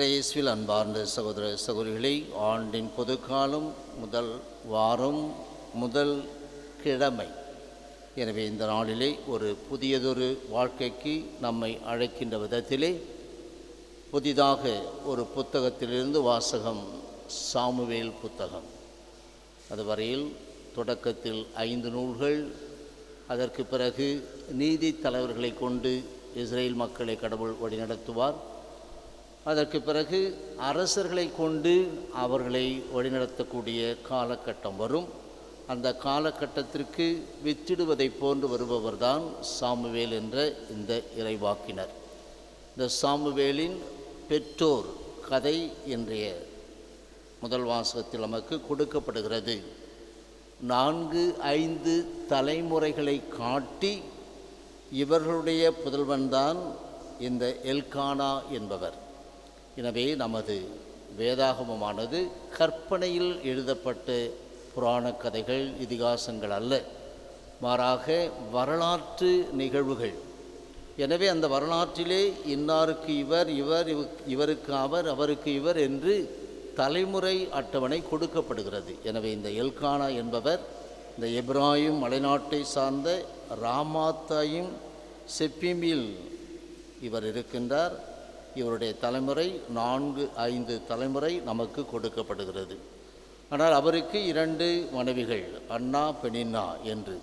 இயேசுவில் அன்பார்ந்த சகோதர சகோதரிகளை, ஆண்டின் பொதுக்காலம் முதல் வாரம் முதல் கிழமை. எனவே இந்த நாளிலே ஒரு புதியதொரு வாழ்க்கைக்கு நம்மை அழைக்கின்ற விதத்திலே புதிதாக ஒரு புத்தகத்திலிருந்து வாசகம், சாமுவேல் புத்தகம். அதுவரையில் தொடக்கத்தில் 5 நூல்கள், அதற்கு பிறகு நீதி தலைவர்களை கொண்டு இஸ்ரேல் மக்களை கடவுள் வழிநடத்துவார். அதற்கு பிறகு அரசர்களை கொண்டு அவர்களை வழிநடத்தக்கூடிய காலகட்டம் வரும். அந்த காலகட்டத்திற்கு வித்திடுவதை போன்று வருபவர்தான் சாமுவேல் என்ற இந்த இறைவாக்கினர். இந்த சாமுவேலின் பெற்றோர் கதை இன்றைய முதல் வாசகத்தில் நமக்கு கொடுக்கப்படுகிறது. 4-5 தலைமுறைகளை காட்டி இவர்களுடைய புதல்வன்தான் இந்த எல்கானா என்பவர். எனவே நமது வேதாகமமானது கற்பனையில் எழுதப்பட்ட புராண கதைகள், இதிகாசங்கள் அல்ல, மாறாக வரலாற்று நிகழ்வுகள். எனவே அந்த வரலாற்றிலே இன்னாருக்கு இவர், இவருக்கு அவர், அவருக்கு இவர் என்று தலைமுறை அட்டவணை கொடுக்கப்படுகிறது. எனவே இந்த எல்கானா என்பவர் இந்த எப்ராயிம் மலைநாட்டை சார்ந்த ராமாத்தாயும் செப்பிமில் இவர் இருக்கின்றார். இவருடைய தலைமுறை 4-5 தலைமுறை நமக்கு கொடுக்கப்படுகிறது. ஆனால் அவருக்கு 2 மனைவிகள், அன்னா, பெனின்னா என்று.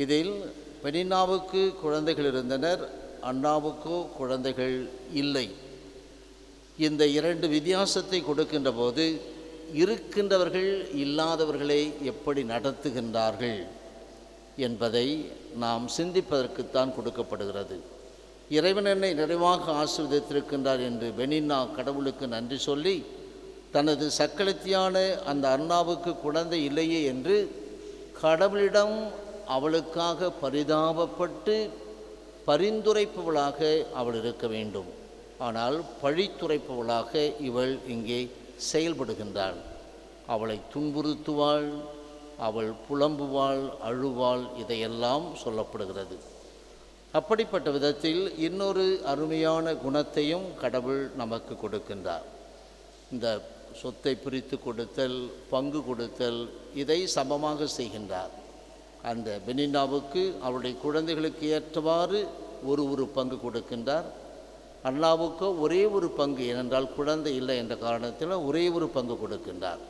இதில் பெனின்னாவுக்கு குழந்தைகள் இருந்தனர், அன்னாவுக்கோ குழந்தைகள் இல்லை. இந்த 2 வித்தியாசத்தை கொடுக்கின்ற போது இருக்கின்றவர்கள் இல்லாதவர்களை எப்படி நடத்துகின்றார்கள் என்பதை நாம் சிந்திப்பதற்குத்தான் கொடுக்கப்படுகிறது. இறைவன் என்னை நிறைவாக ஆசீர்வதித்திருக்கின்றார் என்று பெனின்னா கடவுளுக்கு நன்றி சொல்லி, தனது சக்களத்தியான அந்த அன்னாவுக்கு குழந்தை இல்லையே என்று கடவுளிடம் அவளுக்காக பரிதாபப்பட்டு பரிந்துரைப்பவளாக அவள் இருக்க வேண்டும். ஆனால் பழித்துரைப்பவளாக இவள் இங்கே செயல்படுகின்றாள். அவளை துன்புறுத்துவாள், அவள் புலம்புவாள், அழுவாள், இதையெல்லாம் சொல்லப்படுகிறது. அப்படிப்பட்ட விதத்தில் இன்னொரு அருமையான குணத்தையும் கடவுள் நமக்கு கொடுக்கின்றார். இந்த சொத்தை பிரித்து கொடுத்தல், பங்கு கொடுத்தல், இதை சமமாக செய்கின்றார். அந்த பெனின்னாவுக்கு அவருடைய குழந்தைகளுக்கு ஏற்றவாறு ஒரு பங்கு கொடுக்கின்றார். அண்ணாவுக்கோ ஒரே ஒரு பங்கு, ஏனென்றால் குழந்தை இல்லை என்ற காரணத்தில் ஒரே ஒரு பங்கு கொடுக்கின்றார்.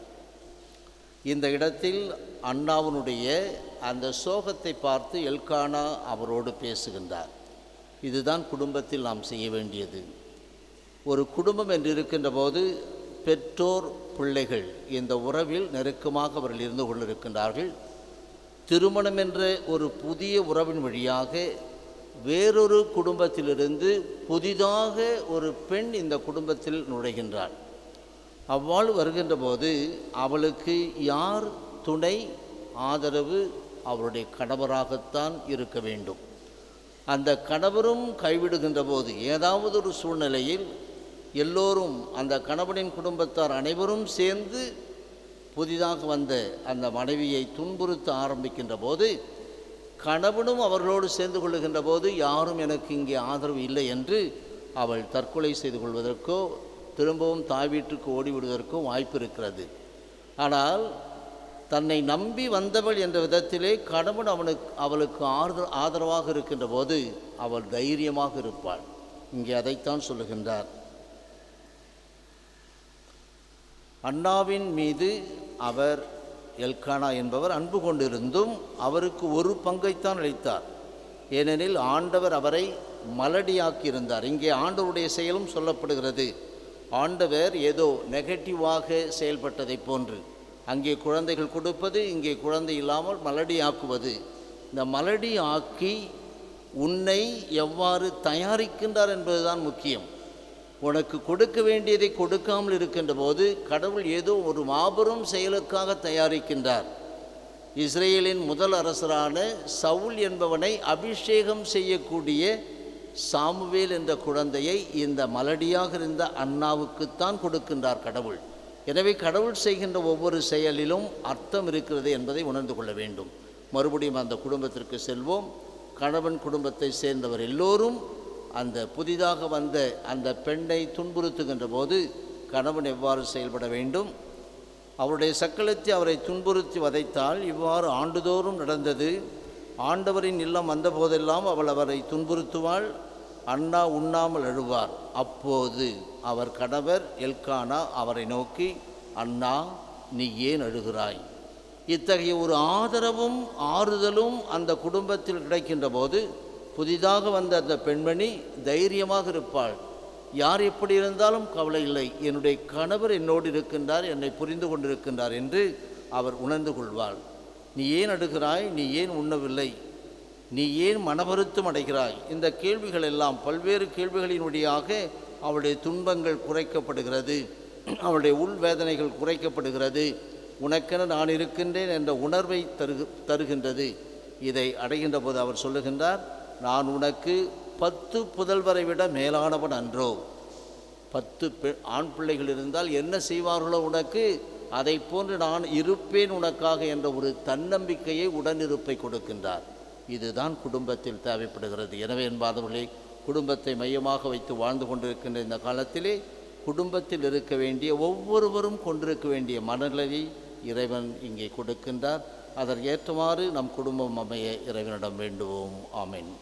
இந்த இடத்தில் அண்ணாவினுடைய அந்த சோகத்தை பார்த்து எல்கானா அவரோடு பேசுகின்றார். இதுதான் குடும்பத்தில் நாம் செய்ய வேண்டியது. ஒரு குடும்பம் என்று இருக்கின்ற போது பெற்றோர், பிள்ளைகள் இந்த உறவில் நெருக்கமாக அவர்கள் இருந்து கொண்டிருக்கின்றார்கள். திருமணம் என்ற ஒரு புதிய உறவின் வழியாக வேறொரு குடும்பத்திலிருந்து புதிதாக ஒரு பெண் இந்த குடும்பத்தில் நுழைகின்றாள். அவ்வாறு வருகின்ற போது அவளுக்கு யார் துணை, ஆதரவு? அவருடைய கணவராகத்தான் இருக்க வேண்டும். அந்த கணவரும் கைவிடுகின்ற போது, ஏதாவது ஒரு சூழ்நிலையில் எல்லோரும், அந்த கணவனின் குடும்பத்தார் அனைவரும் சேர்ந்து புதிதாக வந்த அந்த மனைவியை துன்புறுத்த ஆரம்பிக்கின்ற போது, கணவனும் அவர்களோடு சேர்ந்து கொள்ளுகின்ற போது, யாரும் எனக்கு இங்கே ஆதரவு இல்லை என்று அவள் தற்கொலை செய்து கொள்வதற்கோ திரும்பவும் தாய் வீட்டுக்கு ஓடிவிடுவதற்கோ வாய்ப்பு இருக்கிறது. ஆனால் தன்னை நம்பி வந்தவள் என்ற விதத்திலே கணவன் அவளுக்கு ஆதரவாக இருக்கின்ற போது அவள் தைரியமாக இருப்பாள். இங்கே அதைத்தான் சொல்லுகின்றார். அண்ணாவின் மீது அவர், எல்கானா என்பவர், அன்பு கொண்டிருந்தும் அவருக்கு ஒரு பங்கைத்தான் அளித்தார். ஏனெனில் ஆண்டவர் அவரை மலடியாக்கியிருந்தார். இங்கே ஆண்டவருடைய செயலும் சொல்லப்படுகிறது. ஆண்டவர் ஏதோ நெகட்டிவாக செயல்பட்டதை போன்று, அங்கே குழந்தைகள் கொடுப்பது, இங்கே குழந்தை இல்லாமல் மலடி ஆக்குவது. இந்த மலடி ஆக்கி உன்னை எவ்வாறு தயாரிக்கின்றார் என்பதுதான் முக்கியம். உனக்கு கொடுக்க வேண்டியதை கொடுக்காமல் இருக்கின்ற போது கடவுள் ஏதோ ஒரு மாபெரும் செயலுக்காக தயாரிக்கின்றார். இஸ்ரேலின் முதல் அரசரான சவுல் என்பவனை அபிஷேகம் செய்யக்கூடிய சாமுவேல் என்ற குழந்தையை இந்த மலடியாக இருந்த அண்ணாவுக்குத்தான் கொடுக்கின்றார் கடவுள். எனவே கடவுள் செய்கின்ற ஒவ்வொரு செயலிலும் அர்த்தம் இருக்கிறது என்பதை உணர்ந்து கொள்ள வேண்டும். மறுபடியும் அந்த குடும்பத்திற்கு செல்வோம். கணவன் குடும்பத்தை சேர்ந்தவர் எல்லோரும் அந்த புதிதாக வந்த அந்த பெண்ணை துன்புறுத்துகின்ற போது கணவன் எவ்வாறு செயல்பட வேண்டும்? அவருடைய சக்களத்தை அவரை துன்புறுத்தி வதைத்தால் இவ்வாறு ஆண்டுதோறும் நடந்தது. ஆண்டவரின் இல்லம் வந்த போதெல்லாம் அவள் அவரை துன்புறுத்துவாள். அண்ணா உண்ணாமல் அழுவார். அப்போது அவர் கணவர் எல்கானா அவரை நோக்கி, அண்ணா, நீ ஏன் அழுகிறாய்? இத்தகைய ஒரு ஆதரவும் ஆறுதலும் அந்த குடும்பத்தில் கிடைக்கின்ற போது புதிதாக வந்த அந்த பெண்மணி தைரியமாக இருப்பாள். யார் எப்படி இருந்தாலும் கவலை இல்லை, என்னுடைய கணவர் என்னோடு இருக்கின்றார், என்னை புரிந்து கொண்டிருக்கின்றார் என்று அவர் உணர்ந்து கொள்வாள். நீ ஏன் அழுகிறாய்? நீ ஏன் உண்ணவில்லை? நீ ஏன் மனவருத்தம் அடைகிறாய்? இந்த கேள்விகள் எல்லாம், பல்வேறு கேள்விகளினுடையாக அவளுடைய துன்பங்கள் குறைக்கப்படுகிறது, அவளுடைய உள்வேதனைகள் குறைக்கப்படுகிறது. உனக்கென நான் இருக்கின்றேன் என்ற உணர்வை தருகின்றது. இதை அடைகின்ற போது அவர் சொல்லுகின்றார், நான் உனக்கு 10 புதல்வரை விட மேலானவன் அன்றோ? 10 ஆண் பிள்ளைகள் இருந்தால் என்ன செய்வார்களோ உனக்கு, அதை போன்று நான் இருப்பேன் உனக்காக என்ற ஒரு தன்னம்பிக்கையை, உடனிருப்பை கொடுக்கின்றார். இதுதான் குடும்பத்தில் தேவைப்படுகிறது. எனவே என்பாதவர்களே, குடும்பத்தை மையமாக வைத்து வாழ்ந்து கொண்டிருக்கின்ற இந்த காலத்திலே குடும்பத்தில் இருக்க வேண்டிய, ஒவ்வொருவரும் கொண்டிருக்க வேண்டிய மனநிலையை இறைவன் இங்கே கொடுக்கின்றார். அதற்கு ஏற்றமாறு நம் குடும்பம் அமைய இறைவனிடம் வேண்டுவோம். ஆமென்.